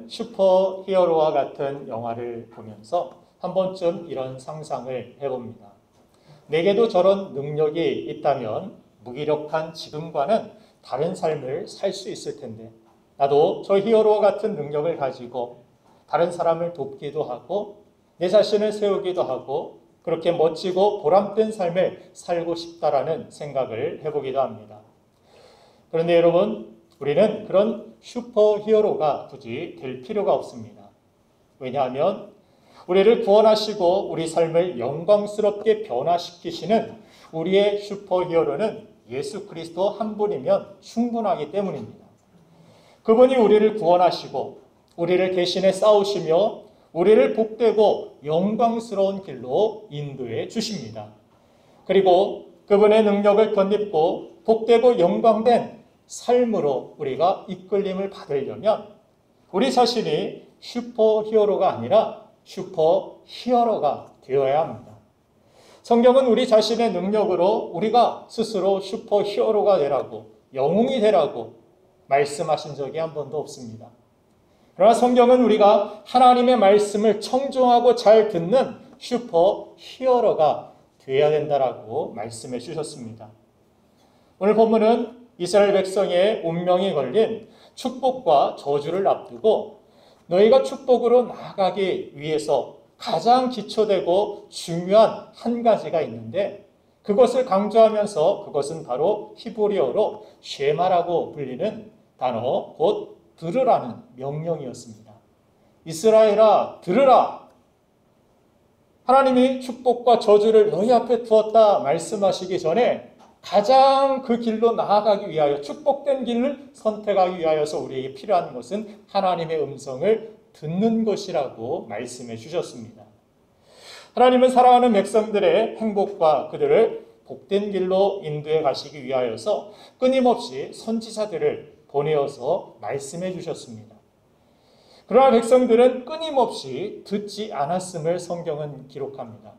슈퍼 히어로와 같은 영화를 보면서 한 번쯤 이런 상상을 해봅니다. 내게도 저런 능력이 있다면 무기력한 지금과는 다른 삶을 살 수 있을 텐데, 나도 저 히어로와 같은 능력을 가지고 다른 사람을 돕기도 하고 내 자신을 세우기도 하고 그렇게 멋지고 보람된 삶을 살고 싶다라는 생각을 해보기도 합니다. 그런데 여러분, 우리는 그런 슈퍼 히어로가 굳이 될 필요가 없습니다. 왜냐하면 우리를 구원하시고 우리 삶을 영광스럽게 변화시키시는 우리의 슈퍼 히어로는 예수 그리스도 한 분이면 충분하기 때문입니다. 그분이 우리를 구원하시고 우리를 대신에 싸우시며 우리를 복되고 영광스러운 길로 인도해 주십니다. 그리고 그분의 능력을 덧입고 복되고 영광된 삶으로 우리가 이끌림을 받으려면 우리 자신이 슈퍼 히어로가 아니라 슈퍼 히어로가 되어야 합니다. 성경은 우리 자신의 능력으로 우리가 스스로 슈퍼 히어로가 되라고, 영웅이 되라고 말씀하신 적이 한 번도 없습니다. 그러나 성경은 우리가 하나님의 말씀을 청종하고 잘 듣는 슈퍼 히어로가 되어야 된다라고 말씀해 주셨습니다. 오늘 본문은 이스라엘 백성의 운명이 걸린 축복과 저주를 앞두고 너희가 축복으로 나아가기 위해서 가장 기초되고 중요한 한 가지가 있는데 그것을 강조하면서 그것은 바로 히브리어로 쉐마라고 불리는 단어, 곧 들으라는 명령이었습니다. 이스라엘아, 들으라! 하나님이 축복과 저주를 너희 앞에 두었다 말씀하시기 전에 가장 그 길로 나아가기 위하여 축복된 길을 선택하기 위하여서 우리에게 필요한 것은 하나님의 음성을 듣는 것이라고 말씀해 주셨습니다. 하나님은 사랑하는 백성들의 행복과 그들을 복된 길로 인도해 가시기 위하여서 끊임없이 선지자들을 보내어서 말씀해 주셨습니다. 그러나 백성들은 끊임없이 듣지 않았음을 성경은 기록합니다.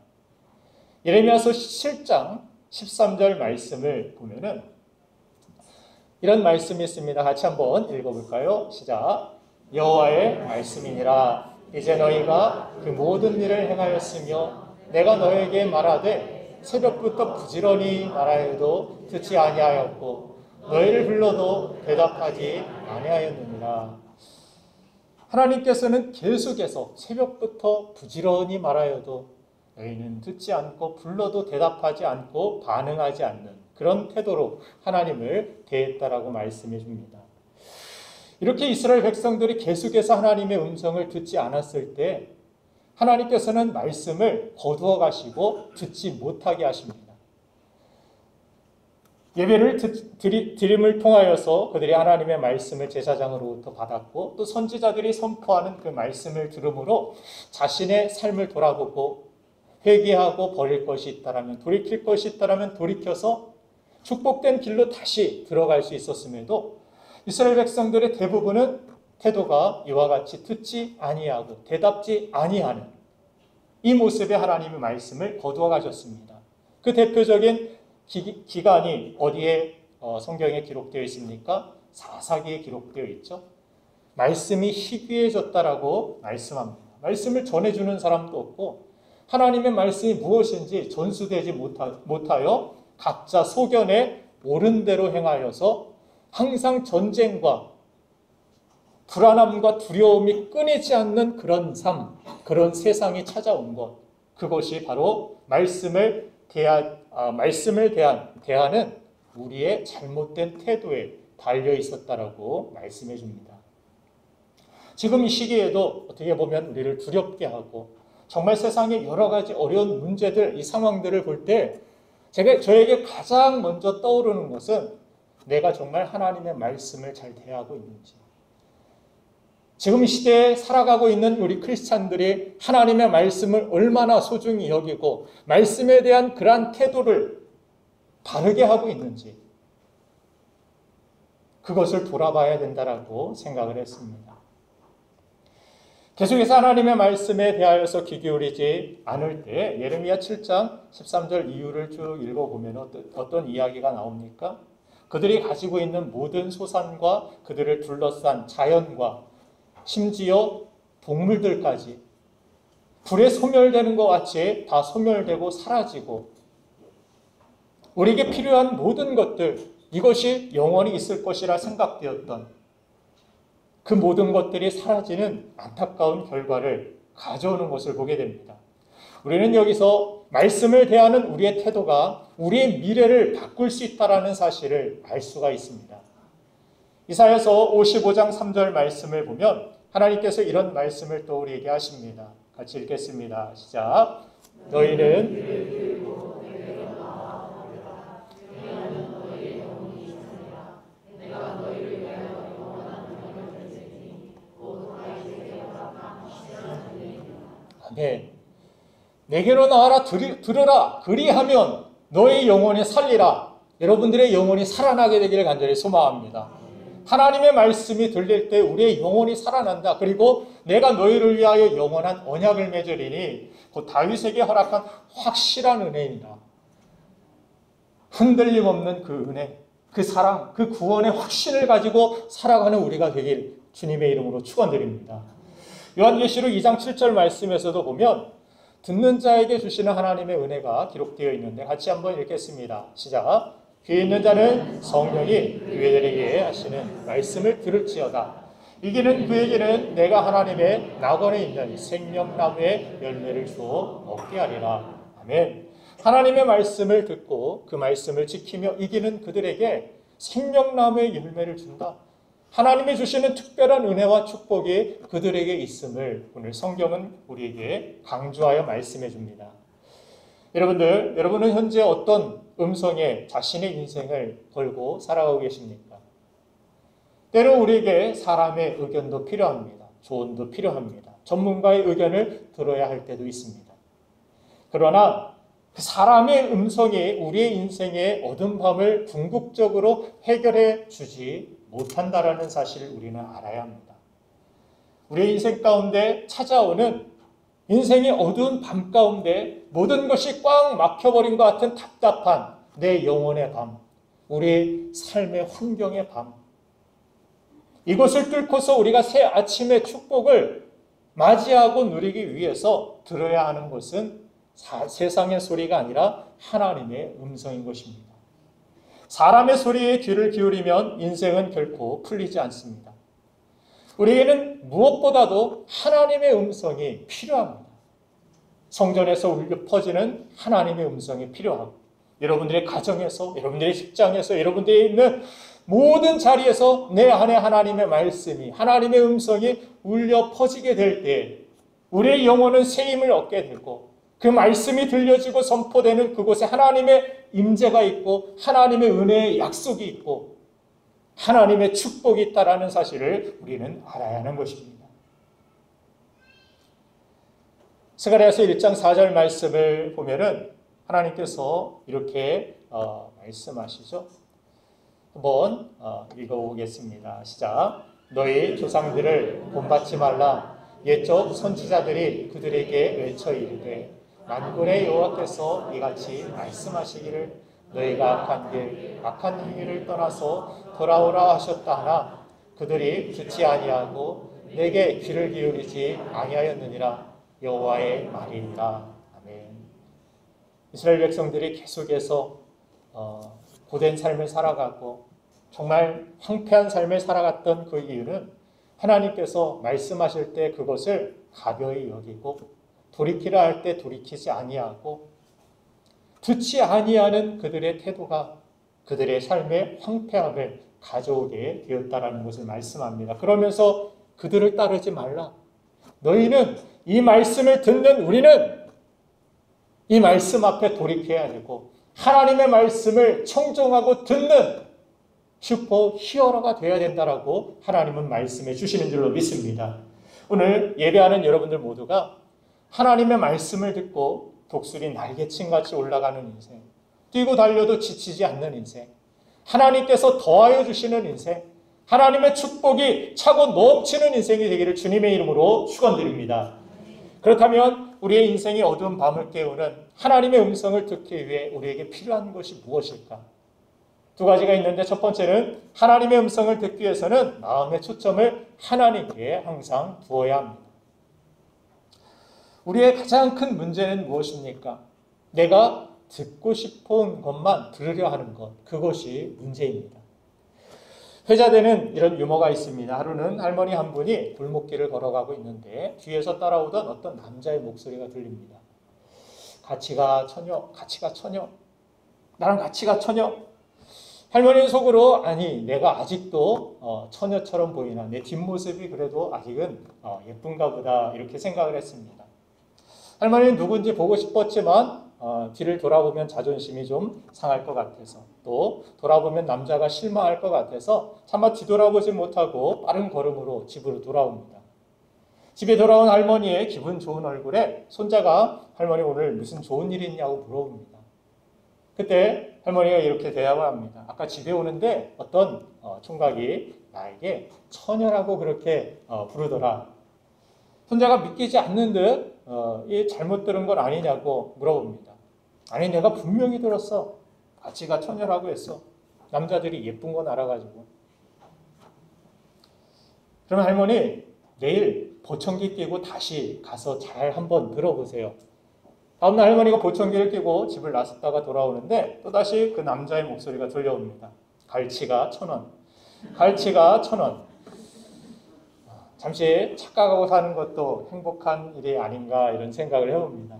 예레미야서 7장 13절 말씀을 보면은 이런 말씀이 있습니다. 같이 한번 읽어볼까요? 시작. 여호와의 말씀이니라. 이제 너희가 그 모든 일을 행하였으며 내가 너에게 말하되 새벽부터 부지런히 말하여도 듣지 아니하였고 너희를 불러도 대답하지 아니하였느니라. 하나님께서는 계속해서 새벽부터 부지런히 말하여도 너희는 듣지 않고 불러도 대답하지 않고 반응하지 않는 그런 태도로 하나님을 대했다라고 말씀해 줍니다. 이렇게 이스라엘 백성들이 계속해서 하나님의 음성을 듣지 않았을 때 하나님께서는 말씀을 거두어 가시고 듣지 못하게 하십니다. 예배를 드림을 통하여서 그들이 하나님의 말씀을 제사장으로부터 받았고 또 선지자들이 선포하는 그 말씀을 들음으로 자신의 삶을 돌아보고 회개하고 버릴 것이 있다라면 돌이킬 것이 있다라면 돌이켜서 축복된 길로 다시 들어갈 수 있었음에도 이스라엘 백성들의 대부분은 태도가 이와 같이 듣지 아니하고 대답지 아니하는 이 모습의 하나님의 말씀을 거두어 가셨습니다. 그 대표적인 기간이 어디에 성경에 기록되어 있습니까? 사사기에 기록되어 있죠. 말씀이 희귀해졌다라고 말씀합니다. 말씀을 전해주는 사람도 없고 하나님의 말씀이 무엇인지 전수되지 못하여 각자 소견에 옳은 대로 행하여서 항상 전쟁과 불안함과 두려움이 끊이지 않는 그런 삶, 그런 세상이 찾아온 것, 그것이 바로 말씀을 대하는 우리의 잘못된 태도에 달려 있었다라고 말씀해 줍니다. 지금 이 시기에도 어떻게 보면 우리를 두렵게 하고 정말 세상의 여러 가지 어려운 문제들, 이 상황들을 볼 때 저에게 가장 먼저 떠오르는 것은 내가 정말 하나님의 말씀을 잘 대하고 있는지, 지금 이 시대에 살아가고 있는 우리 크리스찬들이 하나님의 말씀을 얼마나 소중히 여기고 말씀에 대한 그러한 태도를 바르게 하고 있는지 그것을 돌아봐야 된다라고 생각을 했습니다. 계속해서 하나님의 말씀에 대하여서 귀 기울이지 않을 때 예레미야 7장 13절 이유를 쭉 읽어보면 어떤 이야기가 나옵니까? 그들이 가지고 있는 모든 소산과 그들을 둘러싼 자연과 심지어 동물들까지 불에 소멸되는 것 같이 다 소멸되고 사라지고 우리에게 필요한 모든 것들, 이것이 영원히 있을 것이라 생각되었던 그 모든 것들이 사라지는 안타까운 결과를 가져오는 것을 보게 됩니다. 우리는 여기서 말씀을 대하는 우리의 태도가 우리의 미래를 바꿀 수 있다는 사실을 알 수가 있습니다. 이사야서 55장 3절 말씀을 보면 하나님께서 이런 말씀을 또 우리에게 하십니다. 같이 읽겠습니다. 시작. 너희는 아멘. 내게로 나와라 들으라 그리하면 너의 영혼이 살리라. 여러분들의 영혼이 살아나게 되기를 간절히 소망합니다. 하나님의 말씀이 들릴 때 우리의 영혼이 살아난다. 그리고 내가 너희를 위하여 영원한 언약을 맺으리니 곧 다윗에게 허락한 확실한 은혜이니라. 흔들림 없는 그 은혜, 그 사랑, 그 구원의 확신을 가지고 살아가는 우리가 되길 주님의 이름으로 축원드립니다. 요한계시록 2장 7절 말씀에서도 보면 듣는 자에게 주시는 하나님의 은혜가 기록되어 있는데 같이 한번 읽겠습니다. 시작. 귀 있는 자는 성령이 교회들에게 하시는 말씀을 들을지어다. 이기는 그에게는 내가 하나님의 낙원에 있는 생명나무의 열매를 주어 먹게 하리라. 아멘. 하나님의 말씀을 듣고 그 말씀을 지키며 이기는 그들에게 생명나무의 열매를 준다. 하나님이 주시는 특별한 은혜와 축복이 그들에게 있음을 오늘 성경은 우리에게 강조하여 말씀해 줍니다. 여러분은 현재 어떤 음성에 자신의 인생을 걸고 살아가고 계십니까? 때로 우리에게 사람의 의견도 필요합니다. 조언도 필요합니다. 전문가의 의견을 들어야 할 때도 있습니다. 그러나 그 사람의 음성이 우리의 인생의 어두운 밤을 궁극적으로 해결해 주지 못한다라는 사실을 우리는 알아야 합니다. 우리의 인생 가운데 찾아오는 인생의 어두운 밤 가운데 모든 것이 꽉 막혀버린 것 같은 답답한 내 영혼의 밤, 우리의 삶의 환경의 밤, 이것을 뚫고서 우리가 새 아침의 축복을 맞이하고 누리기 위해서 들어야 하는 것은 세상의 소리가 아니라 하나님의 음성인 것입니다. 사람의 소리에 귀를 기울이면 인생은 결코 풀리지 않습니다. 우리에게는 무엇보다도 하나님의 음성이 필요합니다. 성전에서 울려 퍼지는 하나님의 음성이 필요하고 여러분들의 가정에서, 여러분들의 직장에서, 여러분들이 있는 모든 자리에서 내 안에 하나님의 말씀이, 하나님의 음성이 울려 퍼지게 될 때 우리의 영혼은 새 힘을 얻게 되고 그 말씀이 들려지고 선포되는 그곳에 하나님의 임재가 있고 하나님의 은혜의 약속이 있고 하나님의 축복이 있다라는 사실을 우리는 알아야 하는 것입니다. 스가랴서 1장 4절 말씀을 보면은 하나님께서 이렇게 말씀하시죠. 한번 읽어보겠습니다. 시작. 너희 조상들을 본받지 말라. 옛적 선지자들이 그들에게 외쳐 이르되 만군의 여호와께서 이같이 말씀하시기를 너희가 악한 길, 악한 행위를 떠나서 돌아오라 하셨다 하나 그들이 듣지 아니하고 내게 귀를 기울이지 아니하였느니라. 여호와의 말이니라. 아멘. 이스라엘 백성들이 계속해서 고된 삶을 살아가고 정말 황폐한 삶을 살아갔던 그 이유는 하나님께서 말씀하실 때 그것을 가벼이 여기고 돌이키라 할 때 돌이키지 아니하고 듣지 아니하는 그들의 태도가 그들의 삶의 황폐함을 가져오게 되었다라는 것을 말씀합니다. 그러면서 그들을 따르지 말라. 너희는 이 말씀을 듣는 우리는 이 말씀 앞에 돌이켜야 되고 하나님의 말씀을 청종하고 듣는 슈퍼 히어로가 되어야 된다라고 하나님은 말씀해 주시는 줄로 믿습니다. 오늘 예배하는 여러분들 모두가 하나님의 말씀을 듣고 독수리 날개친같이 올라가는 인생, 뛰고 달려도 지치지 않는 인생, 하나님께서 더하여 주시는 인생, 하나님의 축복이 차고 넘치는 인생이 되기를 주님의 이름으로 축원드립니다. 그렇다면 우리의 인생의 어두운 밤을 깨우는 하나님의 음성을 듣기 위해 우리에게 필요한 것이 무엇일까? 두 가지가 있는데 첫 번째는 하나님의 음성을 듣기 위해서는 마음의 초점을 하나님께 항상 두어야 합니다. 우리의 가장 큰 문제는 무엇입니까? 내가 듣고 싶은 것만 들으려 하는 것, 그것이 문제입니다. 회자되는 이런 유머가 있습니다. 하루는 할머니 한 분이 골목길을 걸어가고 있는데 뒤에서 따라오던 어떤 남자의 목소리가 들립니다. 같이 가 처녀, 같이 가 처녀, 나랑 같이 가 처녀. 할머니는 속으로 아니 내가 아직도 처녀처럼 보이나, 내 뒷모습이 그래도 아직은 예쁜가 보다, 이렇게 생각을 했습니다. 할머니는 누군지 보고 싶었지만 뒤를 돌아보면 자존심이 좀 상할 것 같아서, 또 돌아보면 남자가 실망할 것 같아서 차마 뒤돌아보지 못하고 빠른 걸음으로 집으로 돌아옵니다. 집에 돌아온 할머니의 기분 좋은 얼굴에 손자가 할머니 오늘 무슨 좋은 일이 있냐고 물어봅니다. 그때 할머니가 이렇게 대답을 합니다. 아까 집에 오는데 어떤 총각이 나에게 처녀라고 그렇게 부르더라. 손자가 믿기지 않는 듯 잘못 들은 건 아니냐고 물어봅니다. 아니 내가 분명히 들었어. 같이 가 처녀라고 했어. 남자들이 예쁜 건 알아가지고. 그럼 할머니 내일 보청기 끼고 다시 가서 잘 한번 들어보세요. 다음날 할머니가 보청기를 끼고 집을 나섰다가 돌아오는데 또다시 그 남자의 목소리가 들려옵니다. 갈치가 1,000원. 갈치가 1,000원. 잠시 착각하고 사는 것도 행복한 일이 아닌가, 이런 생각을 해봅니다.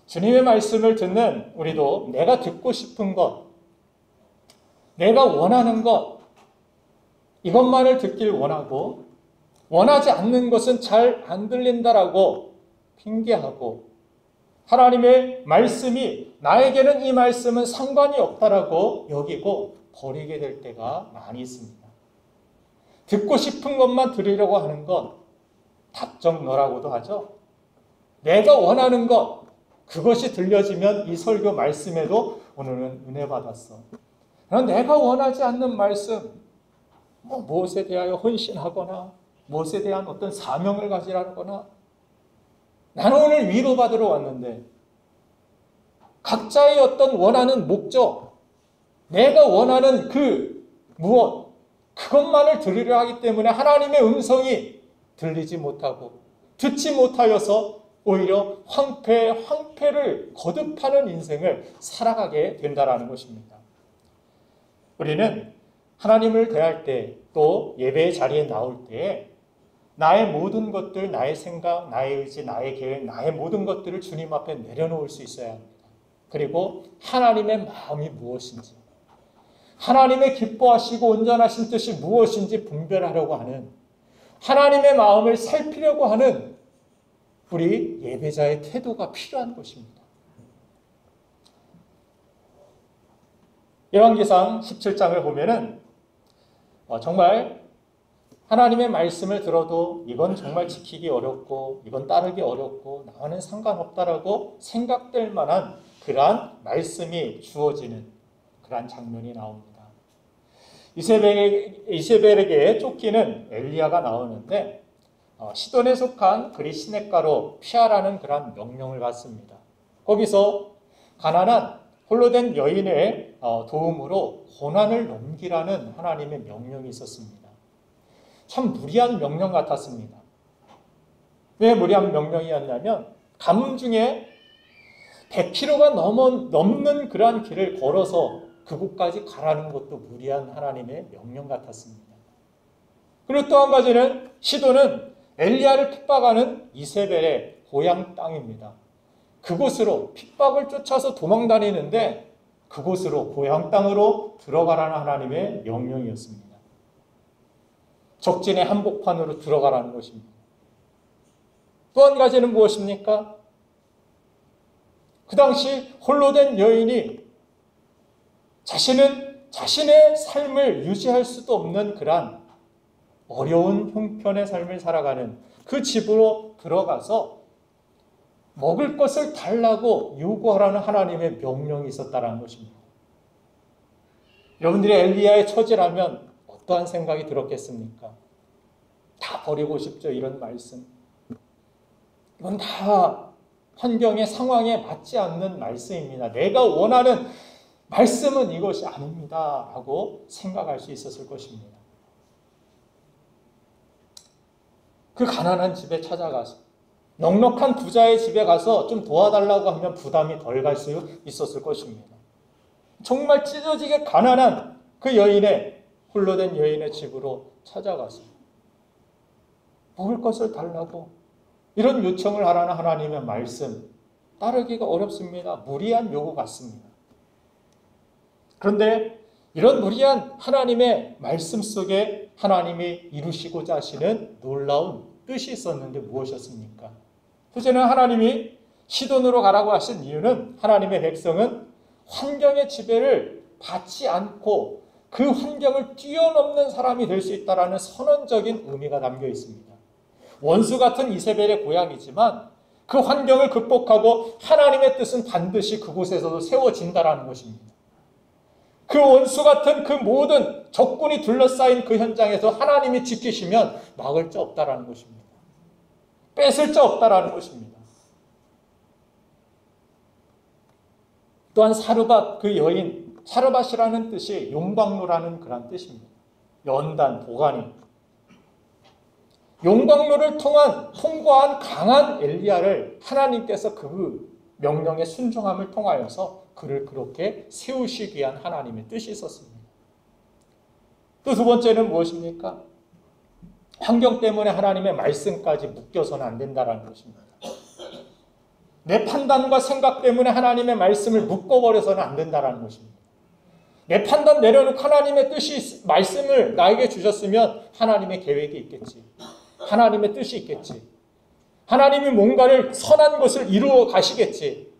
주님의 말씀을 듣는 우리도 내가 듣고 싶은 것, 내가 원하는 것, 이것만을 듣길 원하고, 원하지 않는 것은 잘 안 들린다라고 핑계하고, 하나님의 말씀이 나에게는 이 말씀은 상관이 없다라고 여기고 버리게 될 때가 많이 있습니다. 듣고 싶은 것만 들으려고 하는 것, 답정너라고도 하죠. 내가 원하는 것, 그것이 들려지면 이 설교 말씀에도 오늘은 은혜 받았어. 그럼 내가 원하지 않는 말씀, 무엇에 대하여 헌신하거나 무엇에 대한 어떤 사명을 가지라거나, 나는 오늘 위로받으러 왔는데 각자의 어떤 원하는 목적, 내가 원하는 그 무엇, 그것만을 들으려 하기 때문에 하나님의 음성이 들리지 못하고 듣지 못하여서 오히려 황폐를 거듭하는 인생을 살아가게 된다는 것입니다. 우리는 하나님을 대할 때, 또 예배의 자리에 나올 때 나의 모든 것들, 나의 생각, 나의 의지, 나의 계획, 나의 모든 것들을 주님 앞에 내려놓을 수 있어야 합니다. 그리고 하나님의 마음이 무엇인지, 하나님의 기뻐하시고 온전하신 뜻이 무엇인지 분별하려고 하는, 하나님의 마음을 살피려고 하는 우리 예배자의 태도가 필요한 것입니다. 열왕기상 17장을 보면은 정말 하나님의 말씀을 들어도 이건 정말 지키기 어렵고 이건 따르기 어렵고 나와는 상관없다라고 생각될 만한 그러한 말씀이 주어지는 그러한 장면이 나옵니다. 이세벨에게 쫓기는 엘리야가 나오는데 시돈에 속한 그리 시냇가로 피하라는 그러한 명령을 받습니다. 거기서 가난한 홀로 된 여인의 도움으로 고난을 넘기라는 하나님의 명령이 있었습니다. 참 무리한 명령 같았습니다. 왜 무리한 명령이었냐면 가뭄 중에 100km가 넘는 그러한 길을 걸어서 그곳까지 가라는 것도 무리한 하나님의 명령 같았습니다. 그리고 또 한 가지는 시돈은 엘리야를 핍박하는 이세벨의 고향 땅입니다. 그곳으로 핍박을 쫓아서 도망다니는데 그곳으로 고향 땅으로 들어가라는 하나님의 명령이었습니다. 적진의 한복판으로 들어가라는 것입니다. 또 한 가지는 무엇입니까? 그 당시 홀로 된 여인이 자신의 삶을 유지할 수도 없는 그러한 어려운 형편의 삶을 살아가는 그 집으로 들어가서 먹을 것을 달라고 요구하라는 하나님의 명령이 있었다는 것입니다. 여러분들이 엘리야의 처지라면 어떠한 생각이 들었겠습니까? 다 버리고 싶죠, 이런 말씀. 이건 다 환경의 상황에 맞지 않는 말씀입니다. 내가 원하는 말씀은 이것이 아닙니다 라고 생각할 수 있었을 것입니다. 그 가난한 집에 찾아가서 넉넉한 부자의 집에 가서 좀 도와달라고 하면 부담이 덜 갈 수 있었을 것입니다. 정말 찢어지게 가난한 그 여인의, 홀로 된 여인의 집으로 찾아가서 먹을 것을 달라고 이런 요청을 하라는 하나님의 말씀, 따르기가 어렵습니다. 무리한 요구 같습니다. 그런데 이런 무리한 하나님의 말씀 속에 하나님이 이루시고자 하시는 놀라운 뜻이 있었는데 무엇이었습니까? 첫째는 하나님이 시돈으로 가라고 하신 이유는 하나님의 백성은 환경의 지배를 받지 않고 그 환경을 뛰어넘는 사람이 될 수 있다는 선언적인 의미가 담겨 있습니다. 원수 같은 이세벨의 고향이지만 그 환경을 극복하고 하나님의 뜻은 반드시 그곳에서도 세워진다는 것입니다. 그 원수 같은 그 모든 적군이 둘러싸인 그 현장에서 하나님이 지키시면 막을 자 없다는 것입니다. 뺏을 자 없다는 것입니다. 또한 사르밧, 그 여인, 사르밧이라는 뜻이 용광로라는 그런 뜻입니다. 연단, 도가니. 용광로를 통과한 강한 엘리야를 하나님께서 그 명령의 순종함을 통하여서 그를 그렇게 세우시기 위한 하나님의 뜻이 있었습니다. 또 두 번째는 무엇입니까? 환경 때문에 하나님의 말씀까지 묶여서는 안 된다는 것입니다. 내 판단과 생각 때문에 하나님의 말씀을 묶어버려서는 안 된다는 것입니다. 내 판단 내려놓고 하나님의 뜻이, 말씀을 나에게 주셨으면 하나님의 계획이 있겠지. 하나님의 뜻이 있겠지. 하나님이 뭔가를 선한 것을 이루어 가시겠지.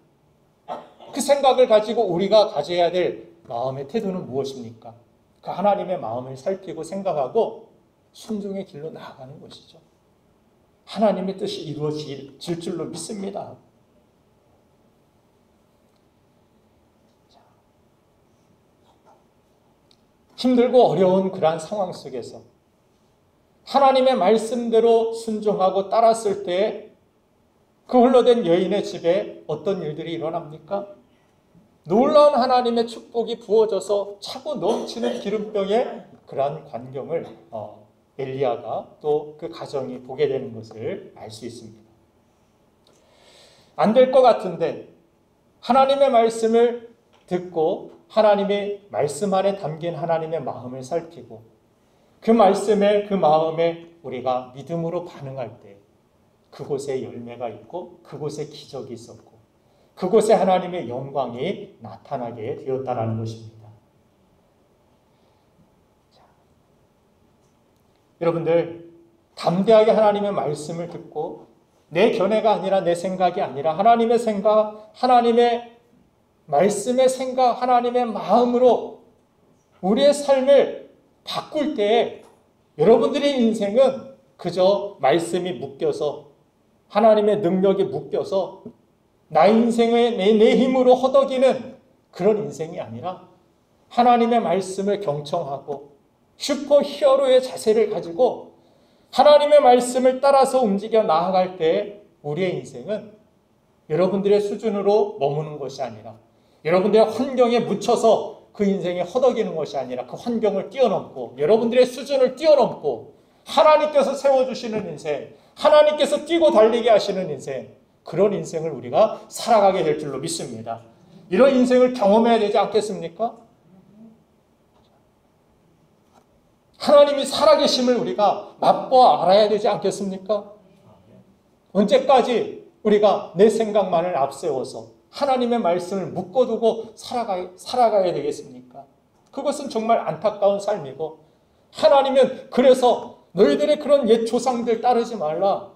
그 생각을 가지고 우리가 가져야 될 마음의 태도는 무엇입니까? 그 하나님의 마음을 살피고 생각하고 순종의 길로 나아가는 것이죠. 하나님의 뜻이 이루어질 줄로 믿습니다. 힘들고 어려운 그러한 상황 속에서 하나님의 말씀대로 순종하고 따랐을 때 그 홀로 된 여인의 집에 어떤 일들이 일어납니까? 놀라운 하나님의 축복이 부어져서 차고 넘치는 기름병의 그러한 광경을 엘리야가 또 그 가정이 보게 되는 것을 알 수 있습니다. 안 될 것 같은데 하나님의 말씀을 듣고 하나님의 말씀 안에 담긴 하나님의 마음을 살피고 그 말씀에, 그 마음에 우리가 믿음으로 반응할 때 그곳에 열매가 있고 그곳에 기적이 있었고 그곳에 하나님의 영광이 나타나게 되었다는 것입니다. 자, 여러분들 담대하게 하나님의 말씀을 듣고 내 견해가 아니라 내 생각이 아니라 하나님의 생각, 하나님의 말씀의 생각, 하나님의 마음으로 우리의 삶을 바꿀 때 여러분들의 인생은 그저 말씀이 묶여서 하나님의 능력이 묶여서 나의 인생의 내 힘으로 허덕이는 그런 인생이 아니라 하나님의 말씀을 경청하고 슈퍼 히어로의 자세를 가지고 하나님의 말씀을 따라서 움직여 나아갈 때 우리의 인생은 여러분들의 수준으로 머무는 것이 아니라 여러분들의 환경에 묻혀서 그 인생에 허덕이는 것이 아니라 그 환경을 뛰어넘고 여러분들의 수준을 뛰어넘고 하나님께서 세워주시는 인생, 하나님께서 뛰고 달리게 하시는 인생, 그런 인생을 우리가 살아가게 될 줄로 믿습니다. 이런 인생을 경험해야 되지 않겠습니까? 하나님이 살아계심을 우리가 맛보아 알아야 되지 않겠습니까? 언제까지 우리가 내 생각만을 앞세워서 하나님의 말씀을 묶어두고 살아가야 되겠습니까? 그것은 정말 안타까운 삶이고 하나님은 그래서 너희들의 그런 옛 조상들 따르지 말라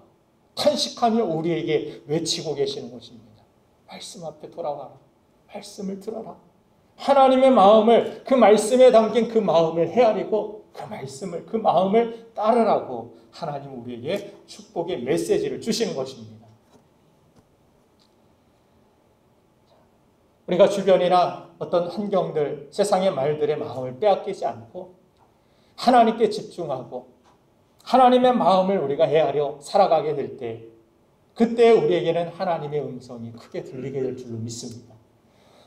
탄식하며 우리에게 외치고 계시는 것입니다. 말씀 앞에 돌아와라. 말씀을 들어라. 하나님의 마음을, 그 말씀에 담긴 그 마음을 헤아리고 그 말씀을, 그 마음을 따르라고 하나님 우리에게 축복의 메시지를 주시는 것입니다. 우리가 주변이나 어떤 환경들, 세상의 말들의 마음을 빼앗기지 않고 하나님께 집중하고 하나님의 마음을 우리가 헤아려 살아가게 될 때 그때 우리에게는 하나님의 음성이 크게 들리게 될 줄로 믿습니다.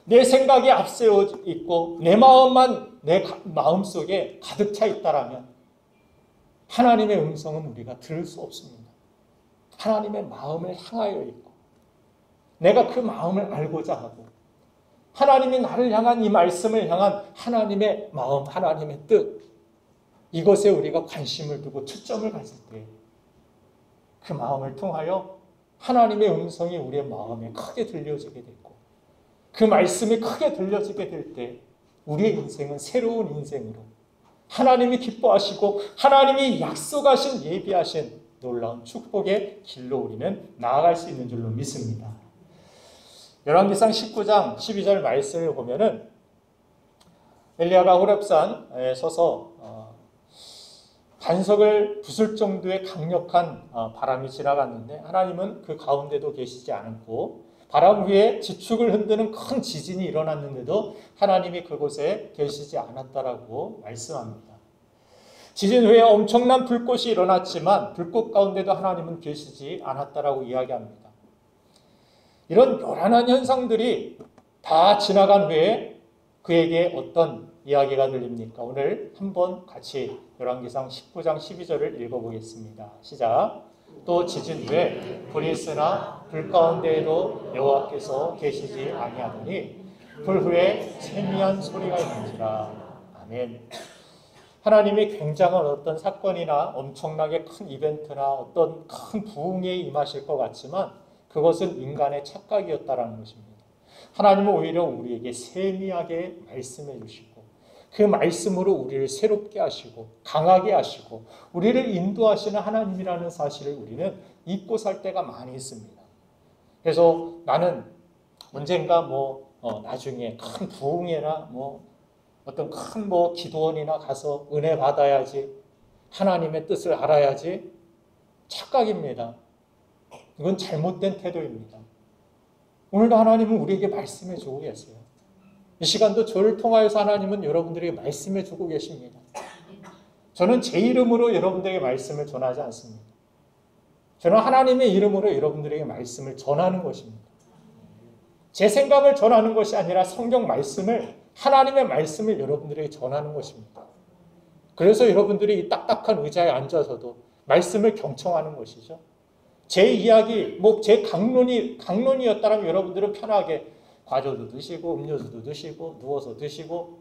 내 생각이 앞세워 있고 내 마음만 내 마음속에 가득 차 있다라면 하나님의 음성은 우리가 들을 수 없습니다. 하나님의 마음을 향하여 있고 내가 그 마음을 알고자 하고 하나님이 나를 향한 이 말씀을 향한 하나님의 마음, 하나님의 뜻, 이것에 우리가 관심을 두고 초점을 가질 때 그 마음을 통하여 하나님의 음성이 우리의 마음에 크게 들려지게 되고 그 말씀이 크게 들려지게 될 때 우리의 인생은 새로운 인생으로 하나님이 기뻐하시고 하나님이 약속하신 예비하신 놀라운 축복의 길로 우리는 나아갈 수 있는 줄로 믿습니다. 열왕기상 19장 12절 말씀을 보면은 엘리야가 호렙산에 서서 반석을 부술 정도의 강력한 바람이 지나갔는데 하나님은 그 가운데도 계시지 않고 바람 위에 지축을 흔드는 큰 지진이 일어났는데도 하나님이 그곳에 계시지 않았다라고 말씀합니다. 지진 후에 엄청난 불꽃이 일어났지만 불꽃 가운데도 하나님은 계시지 않았다라고 이야기합니다. 이런 요란한 현상들이 다 지나간 후에 그에게 어떤 이야기가 들립니까? 오늘 한번 같이 열왕기상 19장 12절을 읽어보겠습니다. 시작. 또 지진 후에 불이 있으나 불 가운데에도 여호와께서 계시지 아니하더니 불 후에 세미한 소리가 있는지라. 아멘. 하나님이 굉장한 어떤 사건이나 엄청나게 큰 이벤트나 어떤 큰 부흥에 임하실 것 같지만 그것은 인간의 착각이었다라는 것입니다. 하나님은 오히려 우리에게 세미하게 말씀해 주시고 그 말씀으로 우리를 새롭게 하시고 강하게 하시고 우리를 인도하시는 하나님이라는 사실을 우리는 잊고 살 때가 많이 있습니다. 그래서 나는 언젠가 나중에 큰 부흥회나 어떤 큰 기도원이나 가서 은혜 받아야지, 하나님의 뜻을 알아야지, 착각입니다. 이건 잘못된 태도입니다. 오늘도 하나님은 우리에게 말씀해 주고 계세요. 이 시간도 저를 통하여서 하나님은 여러분들에게 말씀해 주고 계십니다. 저는 제 이름으로 여러분들에게 말씀을 전하지 않습니다. 저는 하나님의 이름으로 여러분들에게 말씀을 전하는 것입니다. 제 생각을 전하는 것이 아니라 성경 말씀을, 하나님의 말씀을 여러분들에게 전하는 것입니다. 그래서 여러분들이 이 딱딱한 의자에 앉아서도 말씀을 경청하는 것이죠. 제 이야기, 제 강론이었다면 여러분들은 편하게 과자도 드시고 음료수도 드시고 누워서 드시고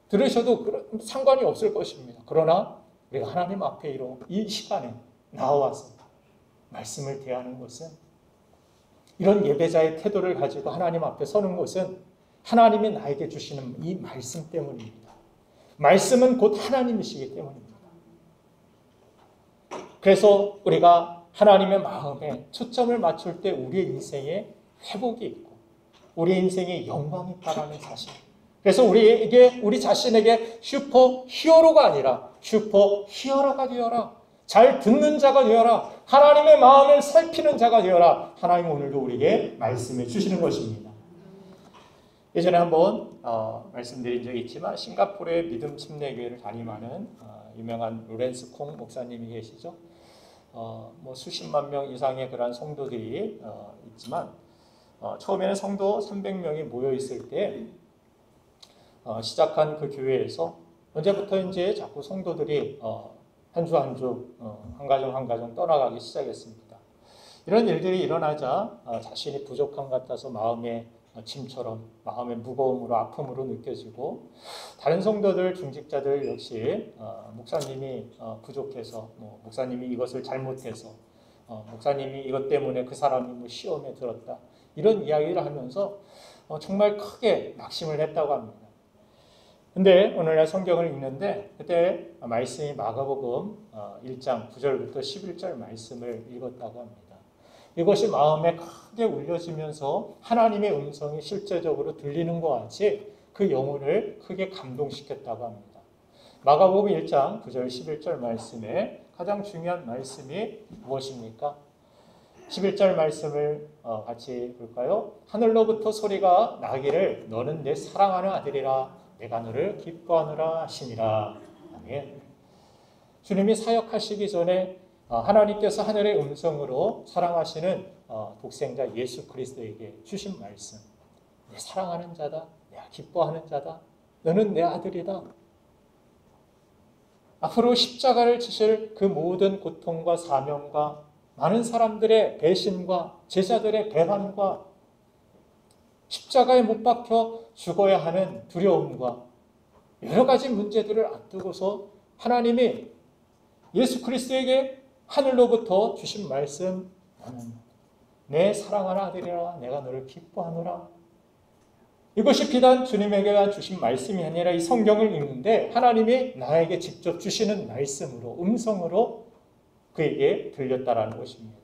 들으셔도 상관이 없을 것입니다. 그러나 우리가 하나님 앞에 이 시간에 나와서 말씀을 대하는 것은, 이런 예배자의 태도를 가지고 하나님 앞에 서는 것은 하나님이 나에게 주시는 이 말씀 때문입니다. 말씀은 곧 하나님이시기 때문입니다. 그래서 우리가 하나님의 마음에 초점을 맞출 때 우리의 인생에 회복이 있고 우리 인생에 영광이 있다는 사실. 그래서 우리 자신에게 슈퍼 히어로가 아니라 슈퍼 히어로가 되어라. 잘 듣는 자가 되어라. 하나님의 마음을 살피는 자가 되어라. 하나님 오늘도 우리에게 말씀해 주시는 것입니다. 예전에 한번 말씀드린 적이 있지만 싱가포르의 믿음 침례교회를 담임하는 유명한 로렌스 콩 목사님이 계시죠. 수십만 명 이상의 그런 성도들이 있지만 처음에는 성도 300명이 모여 있을 때 시작한 그 교회에서 언제부터 이제 자꾸 성도들이 한 주 한 주 한 가정 한 가정 떠나가기 시작했습니다. 이런 일들이 일어나자 자신이 부족한 것 같아서 마음의 짐처럼 마음의 무거움으로 아픔으로 느껴지고 다른 성도들 중직자들 역시 목사님이 부족해서 목사님이 이것을 잘못해서 목사님이 이것 때문에 그 사람이 시험에 들었다 이런 이야기를 하면서 정말 크게 낙심을 했다고 합니다. 근데 오늘날 성경을 읽는데 그때 말씀이 마가복음 1장 9절부터 11절 말씀을 읽었다고 합니다. 이것이 마음에 크게 울려지면서 하나님의 음성이 실제적으로 들리는 것 같이 그 영혼을 크게 감동시켰다고 합니다. 마가복음 1장 9절 11절 말씀에 가장 중요한 말씀이 무엇입니까? 11절 말씀을 같이 볼까요? 하늘로부터 소리가 나기를 너는 내 사랑하는 아들이라 내가 너를 기뻐하노라 하시니라. 아멘. 주님이 사역하시기 전에 하나님께서 하늘의 음성으로 사랑하시는 독생자 예수 그리스도에게 주신 말씀. 내 사랑하는 자다. 내가 기뻐하는 자다. 너는 내 아들이다. 앞으로 십자가를 지실 그 모든 고통과 사명과 많은 사람들의 배신과 제자들의 배반과 십자가에 못 박혀 죽어야 하는 두려움과 여러 가지 문제들을 앞두고서 하나님이 예수 그리스도에게 하늘로부터 주신 말씀, 나는 내 사랑하는 아들이라 내가 너를 기뻐하노라. 이것이 비단 주님에게 주신 말씀이 아니라 이 성경을 읽는데 하나님이 나에게 직접 주시는 말씀으로, 음성으로 그에게 들렸다라는 것입니다.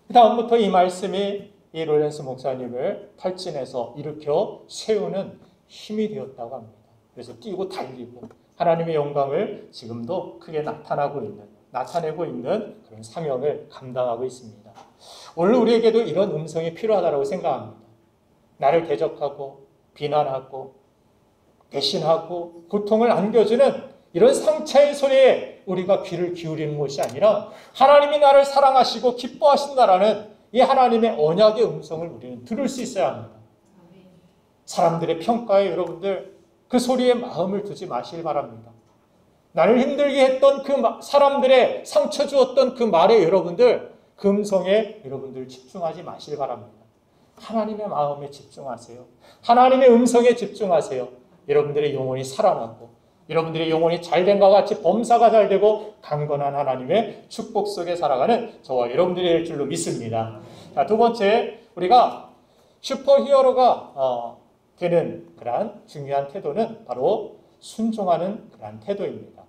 그 다음부터 이 말씀이 이 롤렌스 목사님을 탈진해서 일으켜 세우는 힘이 되었다고 합니다. 그래서 뛰고 달리고 하나님의 영광을 지금도 크게 나타내고 있는 그런 사명을 감당하고 있습니다. 오늘 우리에게도 이런 음성이 필요하다고 생각합니다. 나를 대적하고 비난하고 배신하고 고통을 안겨주는 이런 상처의 소리에 우리가 귀를 기울이는 것이 아니라 하나님이 나를 사랑하시고 기뻐하신다라는 이 하나님의 언약의 음성을 우리는 들을 수 있어야 합니다. 사람들의 평가에 여러분들 그 소리에 마음을 두지 마시길 바랍니다. 나를 힘들게 했던 그 사람들의 상처 주었던 그 말에 여러분들 그 음성에 여러분들 집중하지 마시길 바랍니다. 하나님의 마음에 집중하세요. 하나님의 음성에 집중하세요. 여러분들의 영혼이 살아나고 여러분들의 영혼이 잘된 것과 같이 범사가 잘되고 강건한 하나님의 축복 속에 살아가는 저와 여러분들이 될 줄로 믿습니다. 자, 두 번째, 우리가 슈퍼히어로가 되는 그러한 중요한 태도는 바로 순종하는 그러한 태도입니다.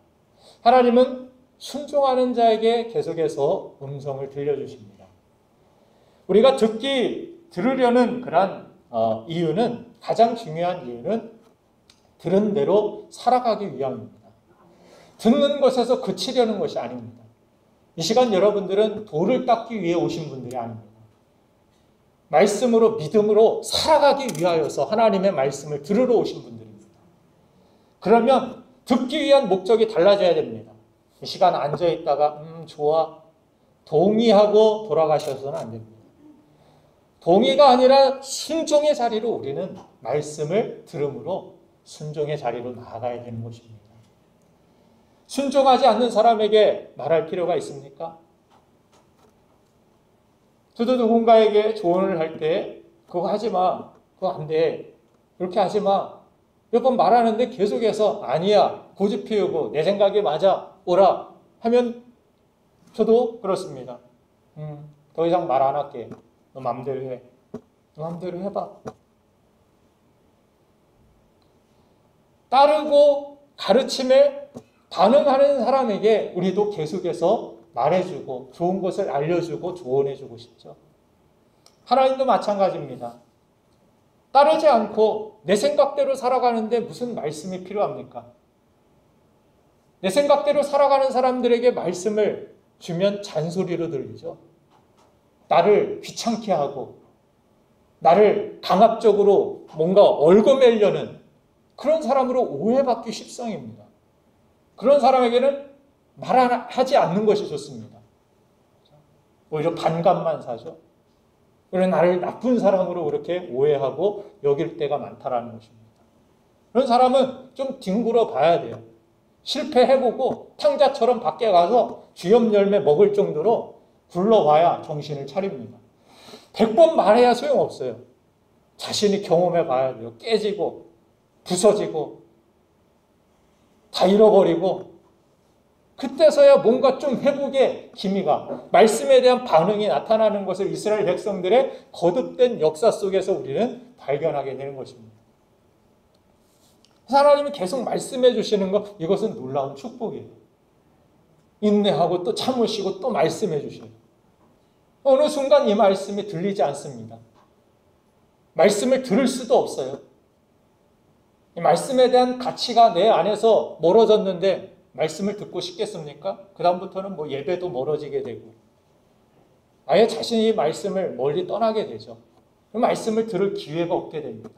하나님은 순종하는 자에게 계속해서 음성을 들려주십니다. 우리가 들으려는 그러한 이유는, 가장 중요한 이유는 들은 대로 살아가기 위함입니다. 듣는 것에서 그치려는 것이 아닙니다. 이 시간 여러분들은 돌을 닦기 위해 오신 분들이 아닙니다. 말씀으로, 믿음으로 살아가기 위하여서 하나님의 말씀을 들으러 오신 분들입니다. 그러면 듣기 위한 목적이 달라져야 됩니다. 이 시간 앉아있다가 좋아, 동의하고 돌아가셔서는 안 됩니다. 동의가 아니라 순종의 자리로 우리는 말씀을 들음으로 순종의 자리로 나아가야 되는 것입니다. 순종하지 않는 사람에게 말할 필요가 있습니까? 저도 누군가에게 조언을 할 때 그거 하지 마, 그거 안 돼, 그렇게 하지 마 몇 번 말하는데 계속해서 아니야, 고집 피우고 내 생각이 맞아, 오라 하면 저도 그렇습니다. 더 이상 말 안 할게. 너 맘대로 해. 너 맘대로 해봐. 따르고 가르침에 반응하는 사람에게 우리도 계속해서 말해주고 좋은 것을 알려주고 조언해주고 싶죠. 하나님도 마찬가지입니다. 따르지 않고 내 생각대로 살아가는데 무슨 말씀이 필요합니까? 내 생각대로 살아가는 사람들에게 말씀을 주면 잔소리로 들리죠. 나를 귀찮게 하고 나를 강압적으로 뭔가 얽어매려는 그런 사람으로 오해받기 십상입니다. 그런 사람에게는 말하지 않는 것이 좋습니다. 오히려 반감만 사죠. 그래서 나를 나쁜 사람으로 그렇게 오해하고 여길 때가 많다라는 것입니다. 그런 사람은 좀 뒹굴어 봐야 돼요. 실패해보고 탕자처럼 밖에 가서 쥐염 열매 먹을 정도로 굴러봐야 정신을 차립니다. 100번 말해야 소용없어요. 자신이 경험해 봐야 돼요. 깨지고 부서지고 다 잃어버리고 그때서야 뭔가 좀 회복의 기미가, 말씀에 대한 반응이 나타나는 것을 이스라엘 백성들의 거듭된 역사 속에서 우리는 발견하게 되는 것입니다. 하나님이 계속 말씀해 주시는 것, 이것은 놀라운 축복이에요. 인내하고 또 참으시고 또 말씀해 주셔요. 어느 순간 이 말씀이 들리지 않습니다. 말씀을 들을 수도 없어요. 이 말씀에 대한 가치가 내 안에서 멀어졌는데 말씀을 듣고 싶겠습니까? 그 다음부터는 뭐 예배도 멀어지게 되고 아예 자신이 말씀을 멀리 떠나게 되죠. 그 말씀을 들을 기회가 없게 됩니다.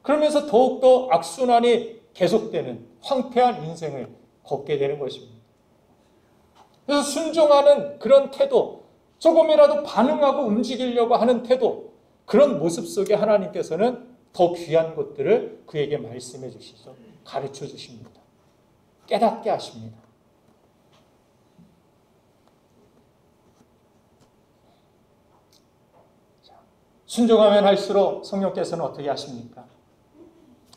그러면서 더욱더 악순환이 계속되는 황폐한 인생을 걷게 되는 것입니다. 그래서 순종하는 그런 태도, 조금이라도 반응하고 움직이려고 하는 태도, 그런 모습 속에 하나님께서는 더 귀한 것들을 그에게 말씀해 주시죠. 가르쳐 주십니다. 깨닫게 하십니다. 순종하면 할수록 성령께서는 어떻게 하십니까?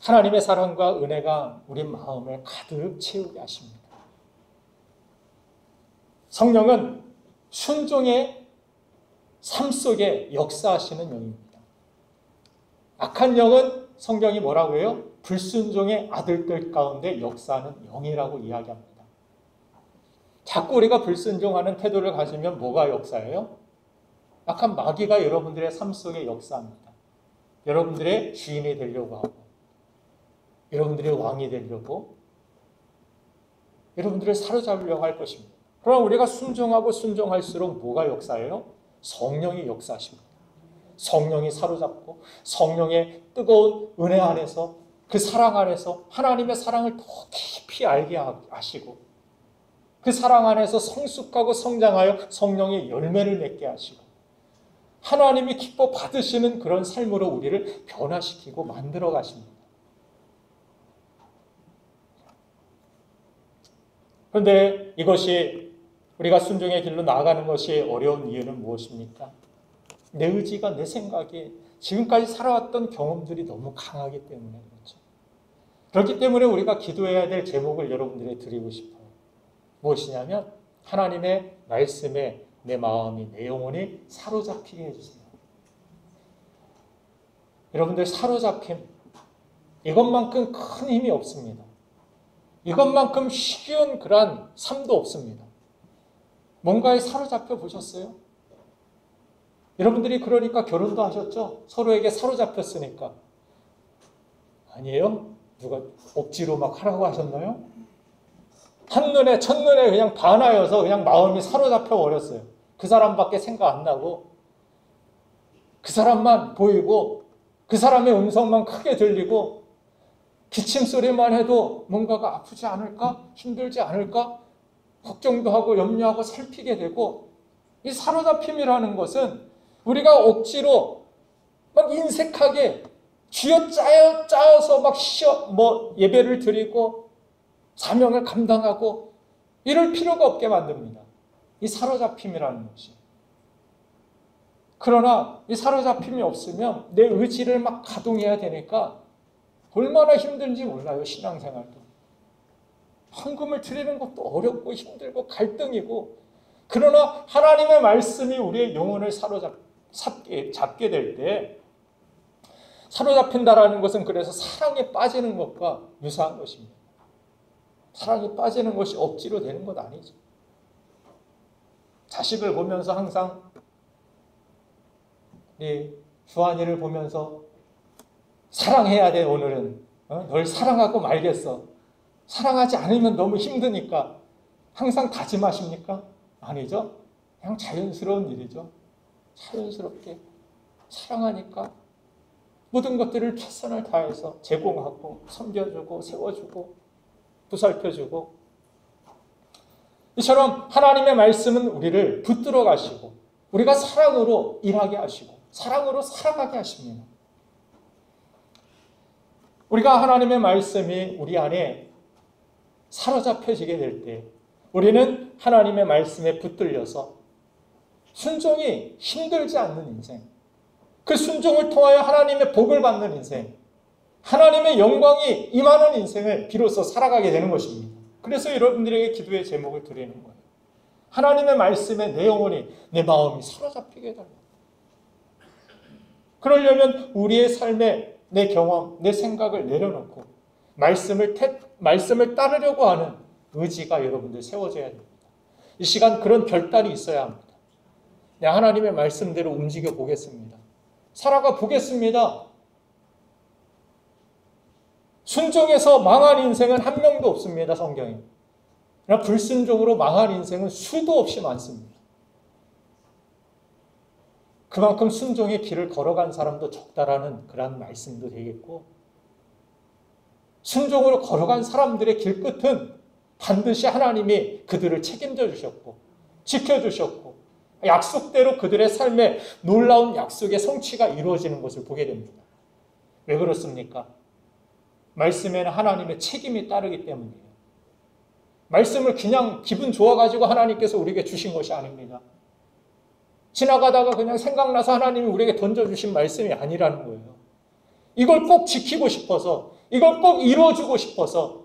하나님의 사랑과 은혜가 우리 마음을 가득 채우게 하십니다. 성령은 순종의 삶 속에 역사하시는 영입니다. 악한 영은 성경이 뭐라고 해요? 불순종의 아들들 가운데 역사하는 영이라고 이야기합니다. 자꾸 우리가 불순종하는 태도를 가지면 뭐가 역사예요? 악한 마귀가 여러분들의 삶 속에 역사합니다. 여러분들의 주인이 되려고 하고, 여러분들의 왕이 되려고, 여러분들을 사로잡으려고 할 것입니다. 그럼 우리가 순종하고 순종할수록 뭐가 역사예요? 성령이 역사하십니다. 성령이 사로잡고 성령의 뜨거운 은혜 안에서, 그 사랑 안에서 하나님의 사랑을 더 깊이 알게 하시고, 그 사랑 안에서 성숙하고 성장하여 성령의 열매를 맺게 하시고, 하나님이 기뻐 받으시는 그런 삶으로 우리를 변화시키고 만들어 가십니다. 그런데 이것이, 우리가 순종의 길로 나아가는 것이 어려운 이유는 무엇입니까? 내 의지가, 내 생각이, 지금까지 살아왔던 경험들이 너무 강하기 때문에 그렇죠. 그렇기 때문에 우리가 기도해야 될 제목을 여러분들에게 드리고 싶어요. 무엇이냐면, 하나님의 말씀에 내 마음이, 내 영혼이 사로잡히게 해주세요. 여러분들, 사로잡힘, 이것만큼 큰 힘이 없습니다. 이것만큼 쉬운 그런 삶도 없습니다. 뭔가에 사로잡혀 보셨어요? 여러분들이 그러니까 결혼도 하셨죠? 서로에게 사로잡혔으니까. 아니에요? 누가 억지로 막 하라고 하셨나요? 한눈에, 첫눈에 그냥 반하여서 그냥 마음이 사로잡혀 버렸어요. 그 사람밖에 생각 안 나고, 그 사람만 보이고, 그 사람의 음성만 크게 들리고, 기침 소리만 해도 뭔가가 아프지 않을까? 힘들지 않을까? 걱정도 하고 염려하고 살피게 되고, 이 사로잡힘이라는 것은 우리가 억지로 막 인색하게 쥐어짜여서 막 예배를 드리고 사명을 감당하고 이럴 필요가 없게 만듭니다. 이 사로잡힘이라는 것이. 그러나 이 사로잡힘이 없으면 내 의지를 막 가동해야 되니까 얼마나 힘든지 몰라요, 신앙생활도. 헌금을 드리는 것도 어렵고 힘들고 갈등이고, 그러나 하나님의 말씀이 우리의 영혼을 잡게 될 때, 사로잡힌다라는 것은 그래서 사랑에 빠지는 것과 유사한 것입니다. 사랑에 빠지는 것이 억지로 되는 것 아니죠. 자식을 보면서 항상 주한이를 보면서 사랑해야 돼, 오늘은. 널 사랑하고 말겠어. 사랑하지 않으면 너무 힘드니까 항상 다짐하십니까? 아니죠. 그냥 자연스러운 일이죠. 자연스럽게 사랑하니까 모든 것들을 최선을 다해서 제공하고 섬겨주고 세워주고 보살펴주고, 이처럼 하나님의 말씀은 우리를 붙들어 가시고 우리가 사랑으로 일하게 하시고 사랑으로 살아가게 하십니다. 우리가 하나님의 말씀이 우리 안에 사로잡혀지게 될 때 우리는 하나님의 말씀에 붙들려서 순종이 힘들지 않는 인생, 그 순종을 통하여 하나님의 복을 받는 인생, 하나님의 영광이 임하는 인생을 비로소 살아가게 되는 것입니다. 그래서 여러분들에게 기도의 제목을 드리는 거예요. 하나님의 말씀에 내 영혼이, 내 마음이 사로잡히게 해달라. 그러려면 우리의 삶에 내 경험, 내 생각을 내려놓고 말씀을 따르려고 하는 의지가 여러분들 세워져야 됩니다. 이 시간 그런 결단이 있어야 합니다. 하나님의 말씀대로 움직여 보겠습니다. 살아가 보겠습니다. 순종해서 망한 인생은 한 명도 없습니다, 성경에. 그러나 불순종으로 망한 인생은 수도 없이 많습니다. 그만큼 순종의 길을 걸어간 사람도 적다라는 그런 말씀도 되겠고, 순종으로 걸어간 사람들의 길 끝은 반드시 하나님이 그들을 책임져 주셨고 지켜주셨고 약속대로 그들의 삶에 놀라운 약속의 성취가 이루어지는 것을 보게 됩니다. 왜 그렇습니까? 말씀에는 하나님의 책임이 따르기 때문이에요. 말씀을 그냥 기분 좋아가지고 하나님께서 우리에게 주신 것이 아닙니다. 지나가다가 그냥 생각나서 하나님이 우리에게 던져주신 말씀이 아니라는 거예요. 이걸 꼭 지키고 싶어서, 이걸 꼭 이루어주고 싶어서.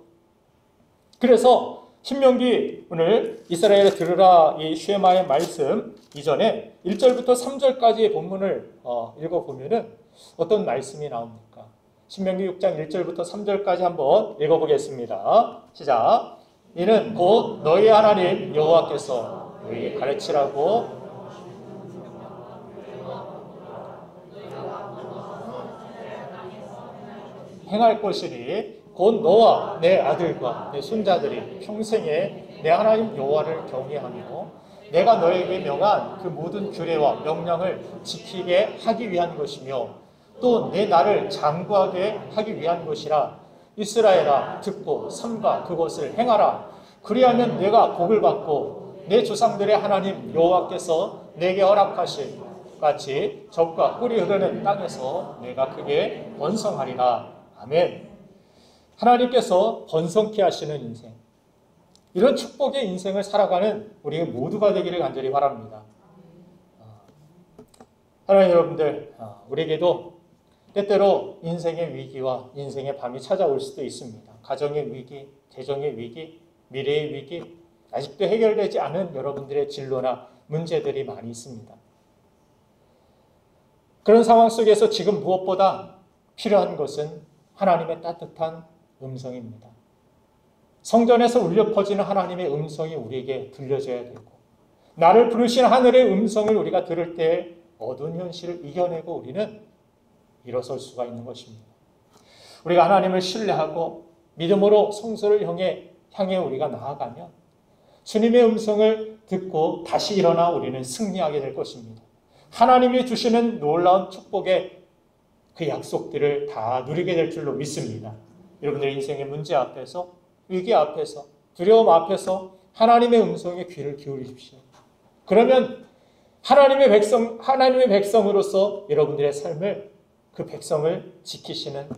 그래서 신명기 오늘 이스라엘에 들으라 이 쉐마의 말씀 이전에 1절부터 3절까지의 본문을 읽어보면은 어떤 말씀이 나옵니까? 신명기 6장 1절부터 3절까지 한번 읽어보겠습니다. 시작. 이는 곧 너희 하나님 여호와께서 너희 가르치라고 행할 것이니 곧 너와 내 아들과 내 손자들이 평생에 내 하나님 여호와를 경외하며 내가 너에게 명한 그 모든 규례와 명령을 지키게 하기 위한 것이며 또 내 나를 장구하게 하기 위한 것이라. 이스라엘아 듣고 삼가 그것을 행하라. 그리하면 내가 복을 받고 내 조상들의 하나님 여호와께서 내게 허락하신 같이 적과 꿀이 흐르는 땅에서 내가 크게 번성하리라. 아멘. 하나님께서 번성케 하시는 인생, 이런 축복의 인생을 살아가는 우리 모두가 되기를 간절히 바랍니다. 하나님 여러분들, 우리에게도 때때로 인생의 위기와 인생의 밤이 찾아올 수도 있습니다. 가정의 위기, 재정의 위기, 미래의 위기, 아직도 해결되지 않은 여러분들의 진로나 문제들이 많이 있습니다. 그런 상황 속에서 지금 무엇보다 필요한 것은 하나님의 따뜻한 음성입니다. 성전에서 울려 퍼지는 하나님의 음성이 우리에게 들려져야 되고, 나를 부르신 하늘의 음성을 우리가 들을 때 어두운 현실을 이겨내고 우리는 일어설 수가 있는 것입니다. 우리가 하나님을 신뢰하고 믿음으로 성소를 향해 우리가 나아가면 주님의 음성을 듣고 다시 일어나 우리는 승리하게 될 것입니다. 하나님이 주시는 놀라운 축복의 그 약속들을 다 누리게 될 줄로 믿습니다. 여러분들의 인생의 문제 앞에서, 위기 앞에서, 두려움 앞에서 하나님의 음성에 귀를 기울이십시오. 그러면 하나님의 백성으로서 여러분들의 삶을, 그 백성을 지키시는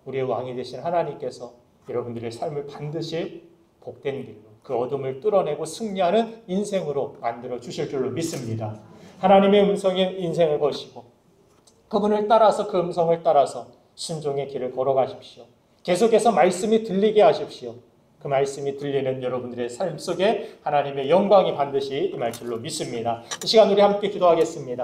우리의 왕이 되신 하나님께서 여러분들의 삶을 반드시 복된 길로, 그 어둠을 뚫어내고 승리하는 인생으로 만들어 주실 줄로 믿습니다. 하나님의 음성의 인생을 거시고 그분을 따라서, 그 음성을 따라서 순종의 길을 걸어가십시오. 계속해서 말씀이 들리게 하십시오. 그 말씀이 들리는 여러분들의 삶 속에 하나님의 영광이 반드시 임할 줄로 믿습니다. 이 시간 우리 함께 기도하겠습니다.